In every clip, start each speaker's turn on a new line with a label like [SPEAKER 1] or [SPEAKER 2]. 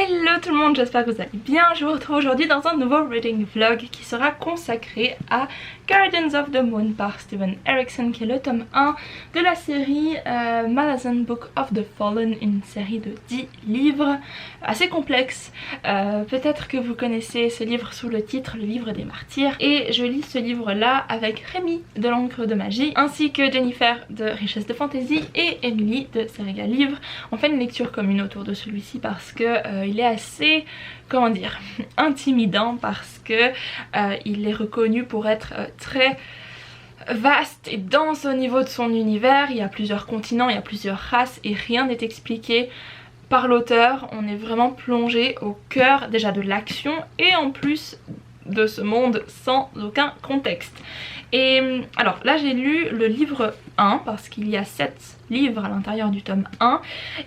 [SPEAKER 1] Hello tout le monde, j'espère que vous allez bien. Je vous retrouve aujourd'hui dans un nouveau reading vlog qui sera consacré à Guardians of the Moon par Steven Erikson, qui est le tome 1 de la série Malazan Book of the Fallen, une série de 10 livres assez complexe. Peut-être que vous connaissez ce livre sous le titre Le Livre des Martyrs, et je lis ce livre là avec Rémi de l'Encre de Magie ainsi que Jennifer de Richesse de Fantaisie et Emily de Seriga Livre. On fait une lecture commune autour de celui-ci parce que il est assez, comment dire, intimidant, parce que il est reconnu pour être très vaste et dense au niveau de son univers. Il y a plusieurs continents, il y a plusieurs races et rien n'est expliqué par l'auteur. On est vraiment plongé au cœur déjà de l'action et en plus de ce monde sans aucun contexte. Et alors là j'ai lu le livre 1 parce qu'il y a 7 livres à l'intérieur du tome 1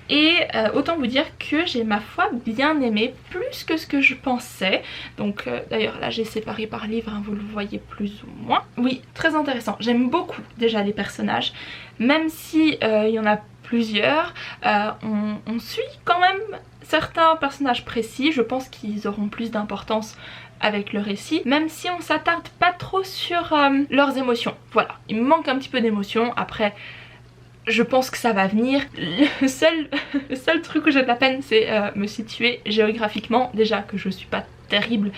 [SPEAKER 1] et autant vous dire que j'ai ma foi bien aimé, plus que ce que je pensais. Donc d'ailleurs là j'ai séparé par livre, hein, vous le voyez plus ou moins. Oui, très intéressant, j'aime beaucoup déjà les personnages, même si il y en a plusieurs, on suit quand même certains personnages précis. Je pense qu'ils auront plus d'importance avec le récit, même si on s'attarde pas trop sur leurs émotions. Voilà, il me manque un petit peu d'émotions. Après, je pense que ça va venir. Le seul truc que j'ai de la peine, c'est me situer géographiquement. Déjà que je suis pas terrible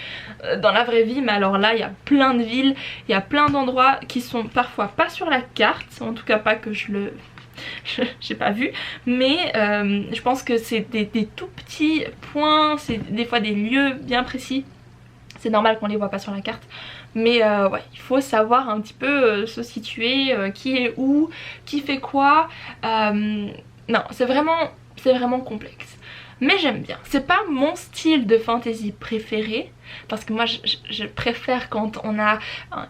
[SPEAKER 1] dans la vraie vie, mais alors là il y a plein de villes, il y a plein d'endroits qui sont parfois pas sur la carte, en tout cas pas que j'ai pas vu, mais je pense que c'est des tout petits points, c'est des fois des lieux bien précis. C'est normal qu'on les voit pas sur la carte, mais ouais, il faut savoir un petit peu se situer, qui est où, qui fait quoi. Non, c'est vraiment complexe, mais j'aime bien. C'est pas mon style de fantasy préféré, parce que moi je préfère quand on a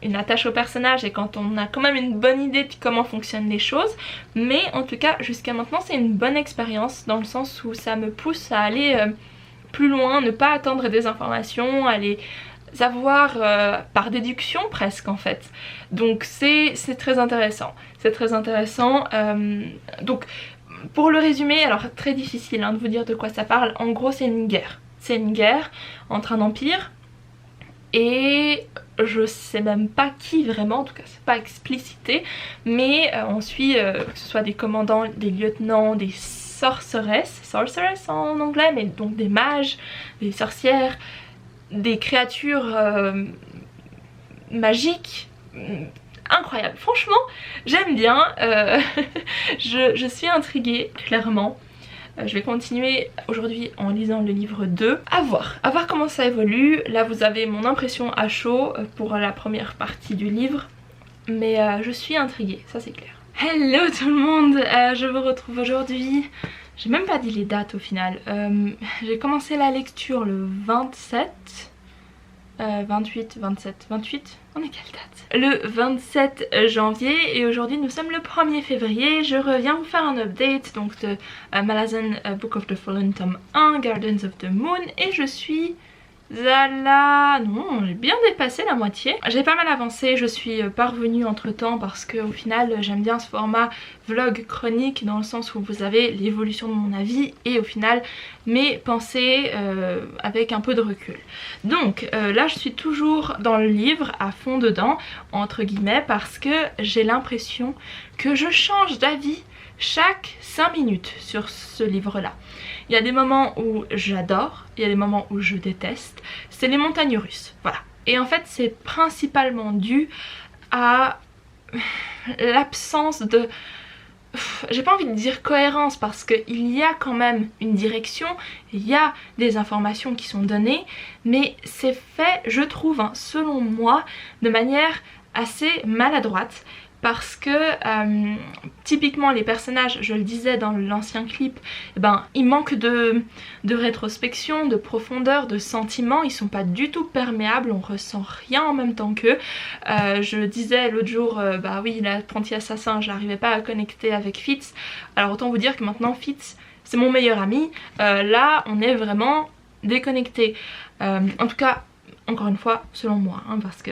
[SPEAKER 1] une attache au personnage et quand on a quand même une bonne idée de comment fonctionnent les choses. Mais en tout cas jusqu'à maintenant c'est une bonne expérience, dans le sens où ça me pousse à aller plus loin, ne pas attendre des informations, aller savoir par déduction presque en fait. Donc c'est très intéressant, c'est très intéressant. Donc pour le résumer, alors très difficile hein, de vous dire de quoi ça parle. En gros c'est une guerre entre un empire et je sais même pas qui vraiment, en tout cas c'est pas explicité, mais on suit que ce soit des commandants, des lieutenants, des sorceress en anglais, mais donc des mages, des sorcières, des créatures magiques. Incroyable, franchement j'aime bien. Je suis intriguée clairement. Je vais continuer aujourd'hui en lisant le livre 2. À voir comment ça évolue. Là vous avez mon impression à chaud pour la première partie du livre, mais je suis intriguée, ça c'est clair. Hello tout le monde, je vous retrouve aujourd'hui. J'ai même pas dit les dates au final. J'ai commencé la lecture le 27, 28, 27, 28, on est quelle date? Le 27 janvier, et aujourd'hui nous sommes le 1er février. Je reviens vous faire un update donc de Malazan Book of the Fallen tome 1, Guardians of the Moon, et je suis à la... non, j'ai bien dépassé la moitié. J'ai pas mal avancé, je suis parvenue entre temps, parce que au final j'aime bien ce format vlog chronique, dans le sens où vous avez l'évolution de mon avis et au final mes pensées avec un peu de recul. Donc là je suis toujours dans le livre, à fond dedans entre guillemets, parce que j'ai l'impression que je change d'avis chaque 5 minutes sur ce livre là. Il y a des moments où j'adore, il y a des moments où je déteste. C'est les montagnes russes, voilà. Et en fait c'est principalement dû à l'absence de... j'ai pas envie de dire cohérence, parce qu'il y a quand même une direction, il y a des informations qui sont données, mais c'est fait, je trouve, hein, selon moi, de manière assez maladroite. Parce que typiquement les personnages, je le disais dans l'ancien clip, eh ben, ils manquent de rétrospection, de profondeur, de sentiments. Ils sont pas du tout perméables, on ressent rien en même temps qu'eux. Je disais l'autre jour, bah oui, l'apprenti assassin, j'arrivais pas à connecter avec Fitz. Alors autant vous dire que maintenant Fitz c'est mon meilleur ami. Là on est vraiment déconnecté. En tout cas, encore une fois, selon moi, hein, parce que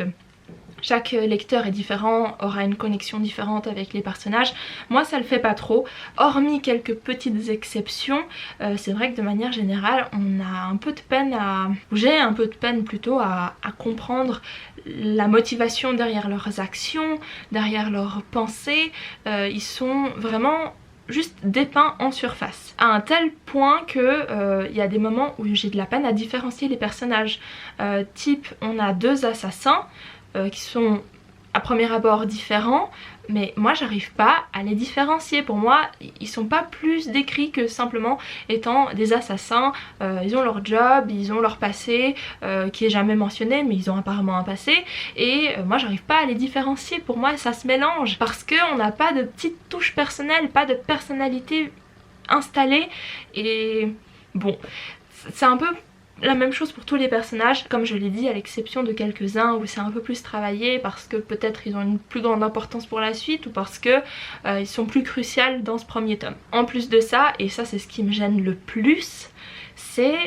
[SPEAKER 1] chaque lecteur est différent, aura une connexion différente avec les personnages. Moi ça le fait pas trop, hormis quelques petites exceptions. C'est vrai que de manière générale on a un peu de peine j'ai un peu de peine plutôt à comprendre la motivation derrière leurs actions, derrière leurs pensées. Ils sont vraiment juste dépeints en surface, à un tel point que y a des moments où j'ai de la peine à différencier les personnages. Type, on a deux assassins qui sont à premier abord différents, mais moi j'arrive pas à les différencier. Pour moi ils sont pas plus décrits que simplement étant des assassins. Ils ont leur job, ils ont leur passé qui est jamais mentionné, mais ils ont apparemment un passé, et moi j'arrive pas à les différencier. Pour moi ça se mélange parce qu'on n'a pas de petite touche personnelle, pas de personnalité installée. Et bon, c'est un peu la même chose pour tous les personnages, comme je l'ai dit, à l'exception de quelques-uns où c'est un peu plus travaillé parce que peut-être ils ont une plus grande importance pour la suite, ou parce que ils sont plus cruciaux dans ce premier tome. En plus de ça, et ça c'est ce qui me gêne le plus, c'est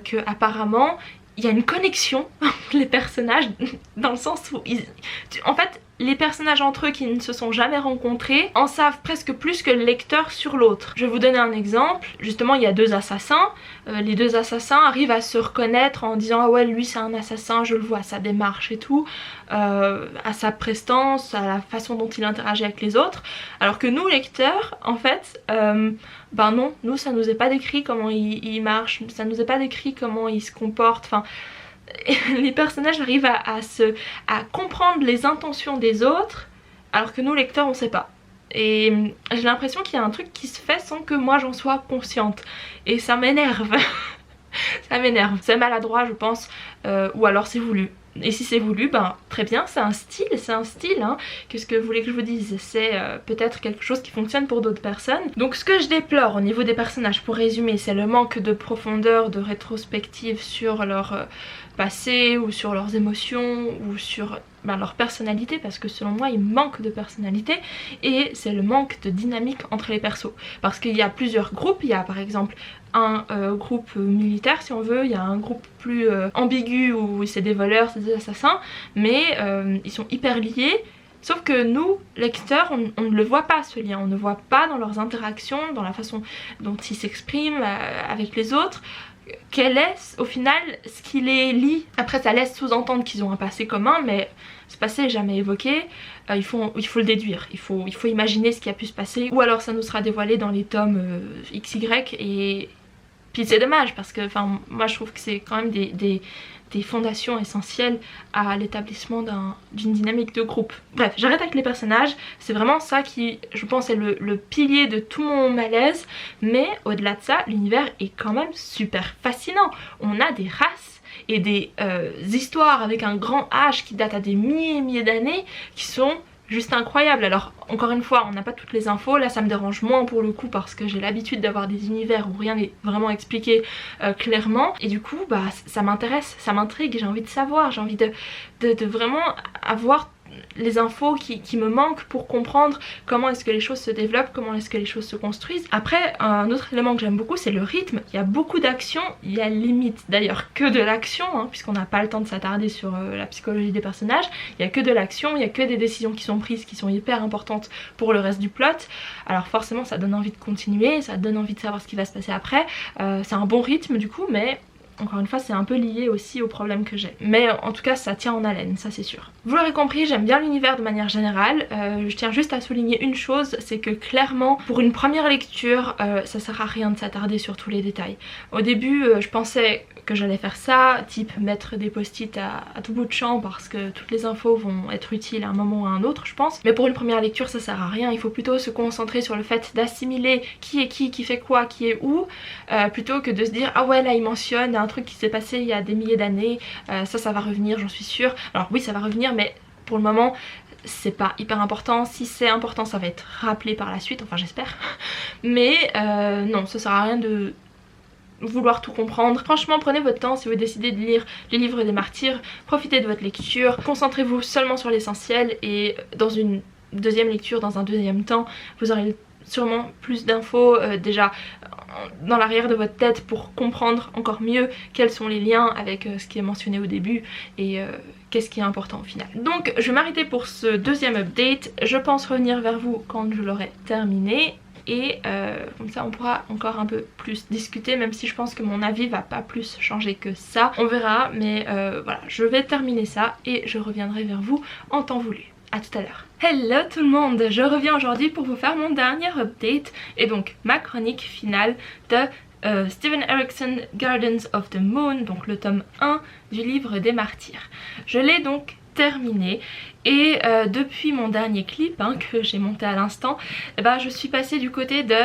[SPEAKER 1] que apparemment il y a une connexion entre les personnages, dans le sens où en fait les personnages entre eux qui ne se sont jamais rencontrés en savent presque plus que le lecteur sur l'autre. Je vais vous donner un exemple. Justement il y a deux assassins, les deux assassins arrivent à se reconnaître en disant ah ouais lui c'est un assassin, je le vois à sa démarche et tout, à sa prestance, à la façon dont il interagit avec les autres, alors que nous lecteurs en fait ben non, nous ça nous est pas décrit comment il marche, ça nous est pas décrit comment il se comporte, enfin les personnages arrivent à comprendre les intentions des autres alors que nous lecteurs on sait pas. Et j'ai l'impression qu'il y a un truc qui se fait sans que moi j'en sois consciente, et ça m'énerve. Ça m'énerve, c'est maladroit je pense, ou alors c'est voulu. Et si c'est voulu, ben très bien, c'est un style hein. Qu'est-ce que vous voulez que je vous dise? C'est peut-être quelque chose qui fonctionne pour d'autres personnes. Donc ce que je déplore au niveau des personnages, pour résumer, c'est le manque de profondeur, de rétrospective sur leur passé, ou sur leurs émotions, ou sur leur personnalité, parce que selon moi il manque de personnalité, et c'est le manque de dynamique entre les persos. Parce qu'il y a plusieurs groupes, il y a par exemple un groupe militaire si on veut, il y a un groupe plus ambigu où c'est des voleurs, c'est des assassins, mais ils sont hyper liés. Sauf que nous, lecteurs, on ne le voit pas ce lien, on ne voit pas dans leurs interactions, dans la façon dont ils s'expriment avec les autres, quel est au final ce qui les lie. Après ça laisse sous-entendre qu'ils ont un passé commun, mais ce passé n'est jamais évoqué. Il faut le déduire, il faut imaginer ce qui a pu se passer, ou alors ça nous sera dévoilé dans les tomes XY, et puis c'est dommage parce que moi je trouve que c'est quand même des fondations essentielles à l'établissement d'une dynamique de groupe. Bref, j'arrête avec les personnages, c'est vraiment ça qui je pense est le pilier de tout mon malaise, mais au-delà de ça l'univers est quand même super fascinant. On a des races et des histoires avec un grand H qui datent à des milliers et milliers d'années qui sont juste incroyable. Alors encore une fois on n'a pas toutes les infos, là ça me dérange moins pour le coup parce que j'ai l'habitude d'avoir des univers où rien n'est vraiment expliqué clairement, et du coup bah ça m'intéresse, ça m'intrigue, j'ai envie de savoir, j'ai envie de vraiment avoir les infos qui me manquent pour comprendre comment est-ce que les choses se développent, comment est-ce que les choses se construisent. Après un autre élément que j'aime beaucoup c'est le rythme, il y a beaucoup d'action, il y a limite d'ailleurs que de l'action hein, puisqu'on n'a pas le temps de s'attarder sur la psychologie des personnages, il y a que de l'action, il y a que des décisions qui sont prises qui sont hyper importantes pour le reste du plot, alors forcément ça donne envie de continuer, ça donne envie de savoir ce qui va se passer après, c'est un bon rythme du coup, mais encore une fois c'est un peu lié aussi au problème que j'ai. Mais en tout cas ça tient en haleine, ça c'est sûr. Vous l'aurez compris, j'aime bien l'univers de manière générale. Je tiens juste à souligner une chose, c'est que clairement pour une première lecture ça sert à rien de s'attarder sur tous les détails. Au début je pensais que j'allais faire ça, type mettre des post-it à tout bout de champ parce que toutes les infos vont être utiles à un moment ou à un autre je pense. Mais pour une première lecture ça sert à rien, il faut plutôt se concentrer sur le fait d'assimiler qui est qui fait quoi, qui est où, plutôt que de se dire ah ouais là il mentionne un truc qui s'est passé il y a des milliers d'années, ça va revenir j'en suis sûre. Alors oui ça va revenir mais pour le moment c'est pas hyper important, si c'est important ça va être rappelé par la suite, enfin j'espère. Mais non, ça sert à rien de vouloir tout comprendre. Franchement prenez votre temps si vous décidez de lire les livres des martyrs, profitez de votre lecture, concentrez-vous seulement sur l'essentiel, et dans une deuxième lecture, dans un deuxième temps, vous aurez sûrement plus d'infos déjà dans l'arrière de votre tête pour comprendre encore mieux quels sont les liens avec ce qui est mentionné au début et qu'est-ce qui est important au final. Donc je vais m'arrêter pour ce deuxième update. Je pense revenir vers vous quand je l'aurai terminé. Et comme ça on pourra encore un peu plus discuter, même si je pense que mon avis va pas plus changer que ça. On verra, mais voilà, je vais terminer ça et je reviendrai vers vous en temps voulu. A tout à l'heure. Hello tout le monde, je reviens aujourd'hui pour vous faire mon dernier update et donc ma chronique finale de Steven Erikson Gardens of the Moon, donc le tome 1 du livre des martyrs. Je l'ai donc terminé et depuis mon dernier clip que j'ai monté à l'instant, je suis passée du côté de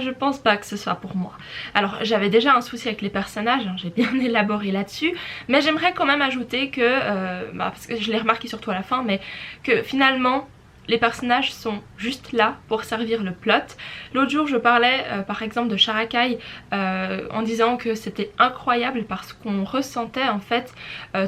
[SPEAKER 1] je pense pas que ce soit pour moi. Alors j'avais déjà un souci avec les personnages, j'ai bien élaboré là-dessus, mais j'aimerais quand même ajouter que, parce que je l'ai remarqué surtout à la fin, mais que finalement les personnages sont juste là pour servir le plot. L'autre jour je parlais par exemple de Sharakai en disant que c'était incroyable parce qu'on ressentait en fait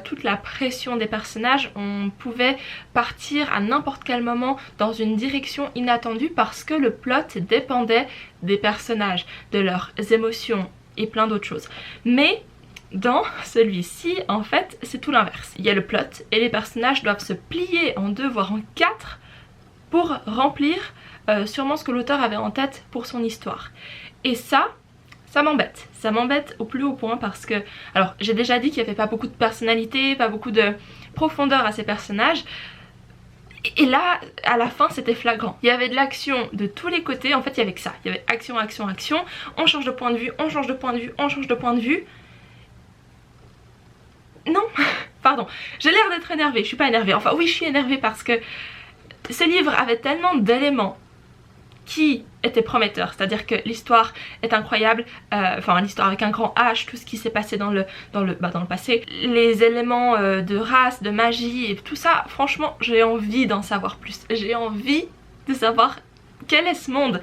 [SPEAKER 1] toute la pression des personnages. On pouvait partir à n'importe quel moment dans une direction inattendue parce que le plot dépendait des personnages, de leurs émotions et plein d'autres choses. Mais dans celui-ci, en fait, c'est tout l'inverse. Il y a le plot et les personnages doivent se plier en 2 voire en 4 pour remplir sûrement ce que l'auteur avait en tête pour son histoire. Et ça m'embête. Ça m'embête au plus haut point parce que... Alors j'ai déjà dit qu'il n'y avait pas beaucoup de personnalité, pas beaucoup de profondeur à ces personnages. Et là, à la fin, c'était flagrant. Il y avait de l'action de tous les côtés. En fait, il y avait que ça. Il y avait action, action, action. On change de point de vue, on change de point de vue, on change de point de vue. Non, pardon. J'ai l'air d'être énervée. Je suis pas énervée. Enfin, oui, je suis énervée parce que ce livre avait tellement d'éléments qui étaient prometteurs, c'est-à-dire que l'histoire est incroyable, enfin l'histoire avec un grand H, tout ce qui s'est passé dans le passé, les éléments de race, de magie et tout ça, franchement j'ai envie d'en savoir plus, j'ai envie de savoir quel est ce monde,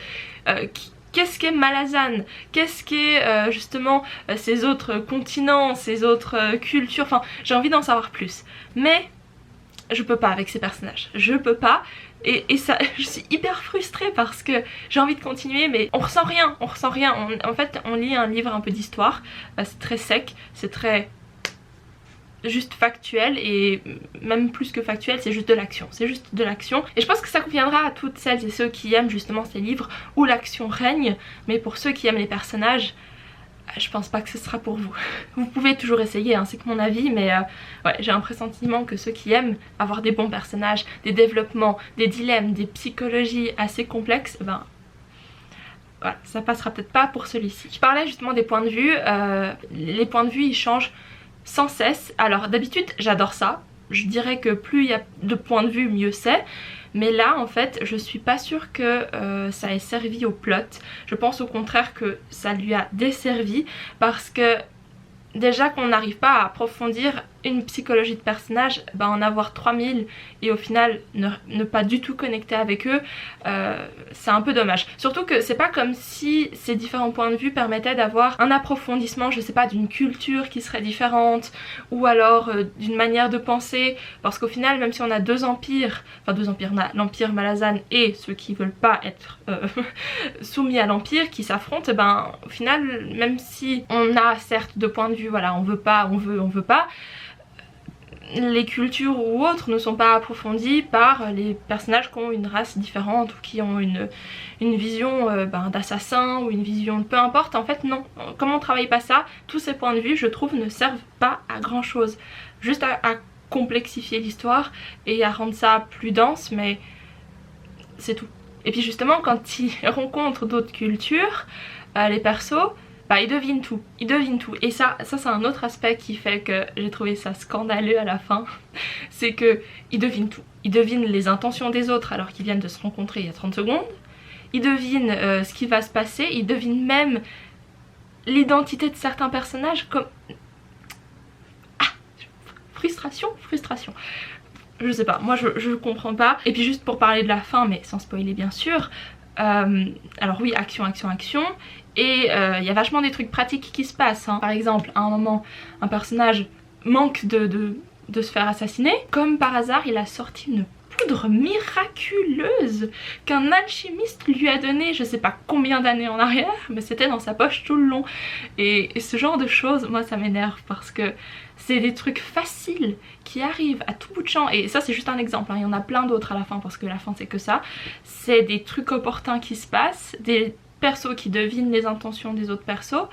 [SPEAKER 1] qu'est-ce qu'est Malazan, qu'est-ce qu'est justement ces autres continents, ces autres cultures, enfin j'ai envie d'en savoir plus, mais je peux pas avec ces personnages, je peux pas et ça, je suis hyper frustrée parce que j'ai envie de continuer mais on ressent rien, en fait on lit un livre un peu d'histoire, c'est très sec, c'est très juste factuel et même plus que factuel, c'est juste de l'action, et je pense que ça conviendra à toutes celles et ceux qui aiment justement ces livres où l'action règne, mais pour ceux qui aiment les personnages, je pense pas que ce sera pour vous. Vous pouvez toujours essayer, c'est que mon avis, mais ouais, j'ai un pressentiment que ceux qui aiment avoir des bons personnages, des développements, des dilemmes, des psychologies assez complexes, voilà, ça passera peut-être pas pour celui-ci. Je parlais justement des points de vue, les points de vue ils changent sans cesse. Alors d'habitude j'adore ça, je dirais que plus il y a de points de vue mieux c'est. Mais là en fait je suis pas sûre que ça ait servi au plot. Je pense au contraire que ça lui a desservi parce que déjà qu'on n'arrive pas à approfondir une psychologie de personnage, en avoir 3000 et au final ne pas du tout connecter avec eux, c'est un peu dommage. Surtout que c'est pas comme si ces différents points de vue permettaient d'avoir un approfondissement, je sais pas, d'une culture qui serait différente ou alors d'une manière de penser, parce qu'au final même si on a deux empires, on a l'empire Malazan et ceux qui veulent pas être soumis à l'empire qui s'affrontent, au final même si on a certes deux points de vue, voilà, on veut pas, on veut pas, les cultures ou autres ne sont pas approfondies par les personnages qui ont une race différente ou qui ont une vision d'assassin ou une vision de peu importe. En fait non, comme on travaille pas ça, tous ces points de vue je trouve ne servent pas à grand chose, juste à complexifier l'histoire et à rendre ça plus dense, mais c'est tout. Et puis justement quand ils rencontrent d'autres cultures, les persos, ils devinent tout, et ça c'est un autre aspect qui fait que j'ai trouvé ça scandaleux à la fin, c'est que ils devinent tout, ils devinent les intentions des autres alors qu'ils viennent de se rencontrer il y a 30 secondes, ils devinent ce qui va se passer, ils devinent même l'identité de certains personnages comme... frustration, je sais pas, moi je comprends pas. Et puis juste pour parler de la fin, mais sans spoiler bien sûr, alors oui, action, et il y a vachement des trucs pratiques qui se passent, Par exemple, à un moment, un personnage manque de se faire assassiner. Comme par hasard, il a sorti une poudre miraculeuse qu'un alchimiste lui a donnée je sais pas combien d'années en arrière, mais c'était dans sa poche tout le long. Et ce genre de choses, moi ça m'énerve parce que c'est des trucs faciles qui arrivent à tout bout de champ. Et ça c'est juste un exemple, hein. Il y en a plein d'autres à la fin parce que la fin c'est que ça. C'est des trucs opportuns qui se passent, des persos qui devinent les intentions des autres persos.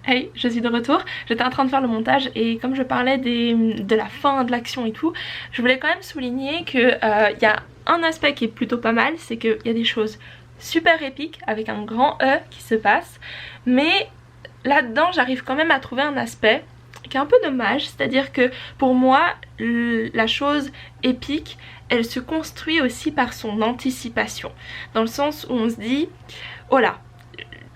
[SPEAKER 1] Hey, je suis de retour. J'étais en train de faire le montage et comme je parlais de la fin de l'action et tout, je voulais quand même souligner que y a un aspect qui est plutôt pas mal, c'est qu'il y a des choses super épiques avec un grand E qui se passe, mais là-dedans j'arrive quand même à trouver un aspect qui est un peu dommage, c'est-à-dire que pour moi la chose épique elle se construit aussi par son anticipation, dans le sens où on se dit oh là,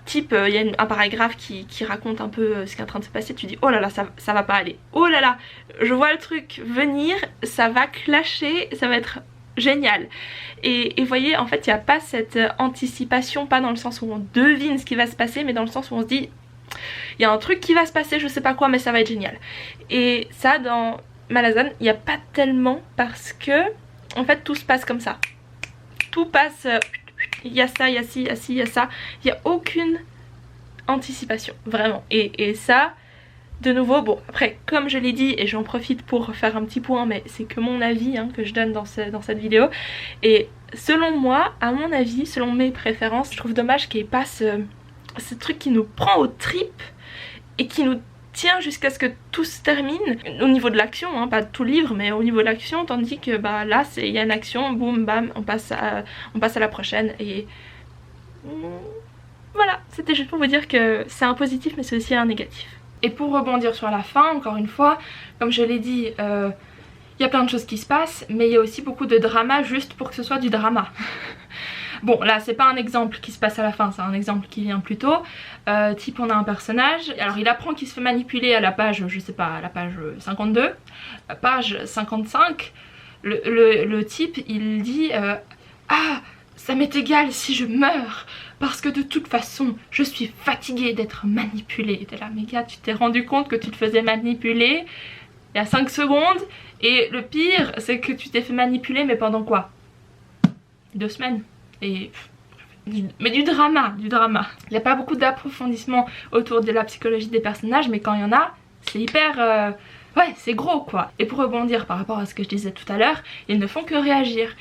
[SPEAKER 1] type il y a un paragraphe qui raconte un peu ce qui est en train de se passer, tu dis oh là là ça va pas aller, oh là là je vois le truc venir, ça va clasher, ça va être génial. Et vous voyez en fait il n'y a pas cette anticipation, pas dans le sens où on devine ce qui va se passer, mais dans le sens où on se dit il y a un truc qui va se passer, je sais pas quoi mais ça va être génial. Et ça dans Malazan il n'y a pas tellement, parce que en fait tout se passe comme ça, tout passe, il y a ça, il y a ci, il y a ci, il y a ça, il n'y a aucune anticipation vraiment. Et ça de nouveau, bon après comme je l'ai dit et j'en profite pour faire un petit point, mais c'est que mon avis hein, que je donne dans cette vidéo, et selon moi, à mon avis, selon mes préférences, je trouve dommage qu'il n'y ait pas ce truc qui nous prend aux tripes et qui nous tient jusqu'à ce que tout se termine au niveau de l'action, hein, pas tout le livre mais au niveau de l'action, tandis que bah là il y a une action, boum bam, on passe à la prochaine. Et voilà, c'était juste pour vous dire que c'est un positif mais c'est aussi un négatif. Et pour rebondir sur la fin, encore une fois, comme je l'ai dit, il y a plein de choses qui se passent, mais il y a aussi beaucoup de drama juste pour que ce soit du drama. Bon là c'est pas un exemple qui se passe à la fin, c'est un exemple qui vient plus tôt. Type on a un personnage, alors il apprend qu'il se fait manipuler à la page, je sais pas, à la page 52, page 55, le type il dit ah ça m'est égal si je meurs, parce que de toute façon je suis fatiguée d'être manipulée. T'es là mais gars, tu t'es rendu compte que tu te faisais manipuler il y a 5 secondes, et le pire c'est que tu t'es fait manipuler mais pendant quoi, 2 semaines. Et mais du drama. Il n'y a pas beaucoup d'approfondissement autour de la psychologie des personnages, mais quand il y en a, c'est hyper... ouais, c'est gros quoi. Et pour rebondir par rapport à ce que je disais tout à l'heure, ils ne font que réagir.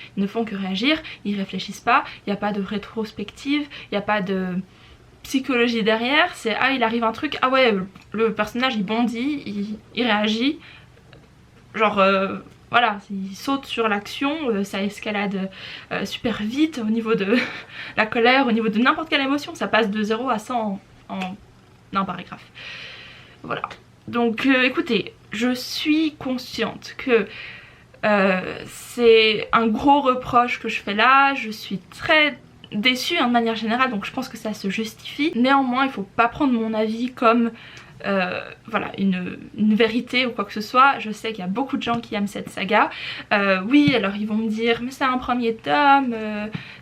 [SPEAKER 1] Ils réfléchissent pas, il n'y a pas de rétrospective, il n'y a pas de psychologie derrière. C'est ah il arrive un truc, ah ouais le personnage il bondit, il réagit. Genre... voilà, il saute sur l'action, ça escalade super vite au niveau de la colère, au niveau de n'importe quelle émotion, ça passe de 0 à 100 en un paragraphe. Voilà, donc écoutez, je suis consciente que c'est un gros reproche que je fais là, je suis très déçue de manière générale, donc je pense que ça se justifie. Néanmoins, il faut pas prendre mon avis comme... voilà, une vérité ou quoi que ce soit. Je sais qu'il y a beaucoup de gens qui aiment cette saga. Oui, alors ils vont me dire mais c'est un premier tome,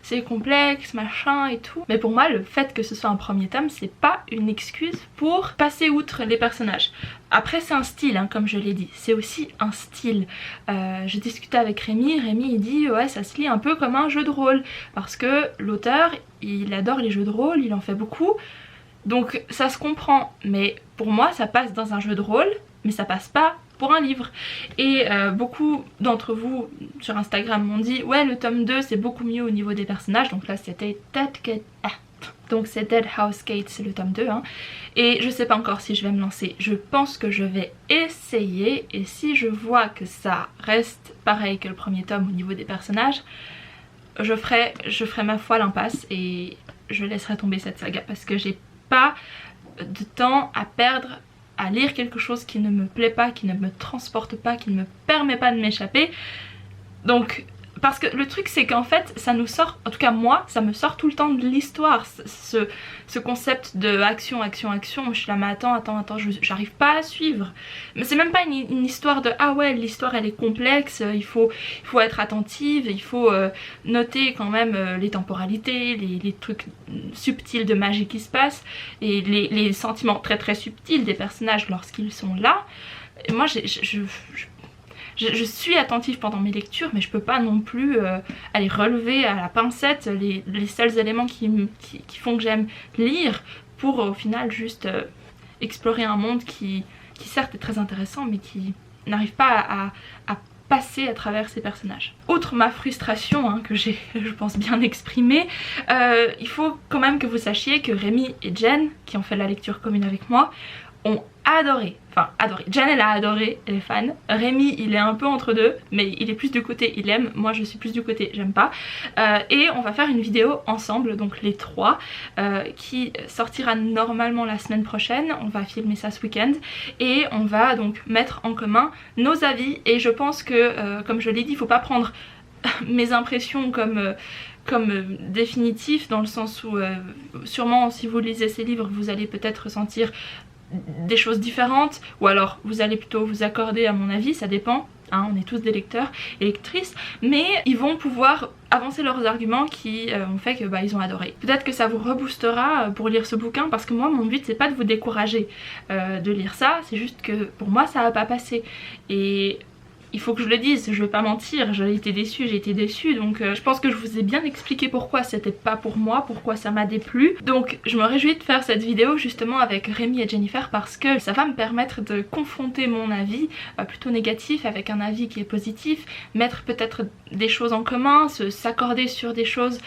[SPEAKER 1] c'est complexe, machin et tout. Mais pour moi, le fait que ce soit un premier tome, c'est pas une excuse pour passer outre les personnages. Après c'est un style, hein, comme je l'ai dit, c'est aussi un style. J'ai discuté avec Rémi il dit ouais ça se lit un peu comme un jeu de rôle, parce que l'auteur il adore les jeux de rôle, il en fait beaucoup. Donc ça se comprend, mais pour moi ça passe dans un jeu de rôle, mais ça passe pas pour un livre. Et beaucoup d'entre vous sur Instagram m'ont dit ouais le tome 2 c'est beaucoup mieux au niveau des personnages, donc là c'était donc c'est Dead House Gate, c'est le tome 2 hein. Et je sais pas encore si je vais me lancer, je pense que je vais essayer, et si je vois que ça reste pareil que le premier tome au niveau des personnages, je ferai ma foi l'impasse et je laisserai tomber cette saga, parce que j'ai pas de temps à perdre à lire quelque chose qui ne me plaît pas, qui ne me transporte pas, qui ne me permet pas de m'échapper. Donc parce que le truc c'est qu'en fait ça nous sort, en tout cas moi ça me sort tout le temps de l'histoire, ce concept de action, je suis là mais attends, j'arrive pas à suivre. Mais c'est même pas une histoire de ah ouais l'histoire elle est complexe, il faut être attentive, il faut noter quand même les temporalités, les trucs subtils de magie qui se passent, et les sentiments très très subtils des personnages lorsqu'ils sont là. Et moi je suis attentive pendant mes lectures, mais je peux pas non plus aller relever à la pincette les seuls éléments qui font que j'aime lire pour au final juste explorer un monde qui certes est très intéressant mais qui n'arrive pas à passer à travers ces personnages. Outre ma frustration hein, que j'ai je pense bien exprimée, il faut quand même que vous sachiez que Rémi et Jen, qui ont fait la lecture commune avec moi, ont adoré. Enfin adoré. Jen elle a adoré, elle est fan. Rémi il est un peu entre deux, mais il est plus du côté il aime, moi je suis plus du côté j'aime pas. Et on va faire une vidéo ensemble, donc les trois, qui sortira normalement la semaine prochaine. On va filmer ça ce week-end et on va donc mettre en commun nos avis. Et je pense que, comme je l'ai dit, il faut pas prendre mes impressions comme définitif, dans le sens où sûrement si vous lisez ces livres vous allez peut-être ressentir des choses différentes, ou alors vous allez plutôt vous accorder à mon avis, ça dépend, hein, on est tous des lecteurs et lectrices, mais ils vont pouvoir avancer leurs arguments qui ont fait que ils ont adoré. Peut-être que ça vous reboostera pour lire ce bouquin, parce que moi mon but c'est pas de vous décourager de lire ça, c'est juste que pour moi ça va pas passer, et il faut que je le dise, je vais pas mentir, j'ai été déçue, donc je pense que je vous ai bien expliqué pourquoi c'était pas pour moi, pourquoi ça m'a déplu. Donc je me réjouis de faire cette vidéo justement avec Rémi et Jennifer, parce que ça va me permettre de confronter mon avis plutôt négatif avec un avis qui est positif, mettre peut-être des choses en commun, s'accorder sur des choses,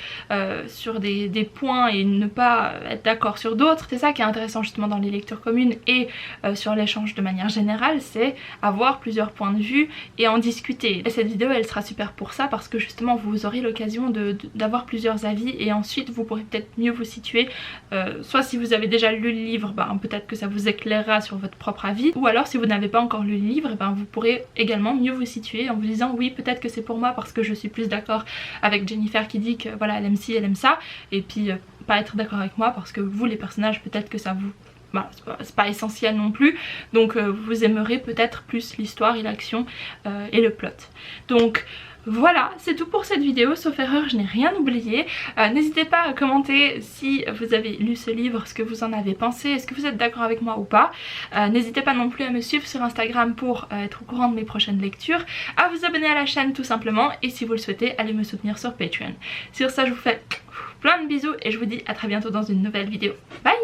[SPEAKER 1] sur des points et ne pas être d'accord sur d'autres. C'est ça qui est intéressant justement dans les lectures communes et sur l'échange de manière générale, c'est avoir plusieurs points de vue et en discuter. Et cette vidéo elle sera super pour ça, parce que justement vous aurez l'occasion d'avoir plusieurs avis, et ensuite vous pourrez peut-être mieux vous situer, soit si vous avez déjà lu le livre, peut-être que ça vous éclairera sur votre propre avis, ou alors si vous n'avez pas encore lu le livre, vous pourrez également mieux vous situer en vous disant oui peut-être que c'est pour moi parce que je suis plus d'accord avec Jennifer qui dit que voilà elle aime ci, elle aime ça, et puis pas être d'accord avec moi parce que vous les personnages peut-être que ça vous... c'est pas essentiel non plus, donc vous aimerez peut-être plus l'histoire et l'action et le plot. Donc voilà, c'est tout pour cette vidéo, sauf erreur je n'ai rien oublié. N'hésitez pas à commenter si vous avez lu ce livre, ce que vous en avez pensé, est-ce que vous êtes d'accord avec moi ou pas. N'hésitez pas non plus à me suivre sur Instagram pour être au courant de mes prochaines lectures, à vous abonner à la chaîne tout simplement, et si vous le souhaitez, allez me soutenir sur Patreon. Sur ça je vous fais plein de bisous et je vous dis à très bientôt dans une nouvelle vidéo. Bye!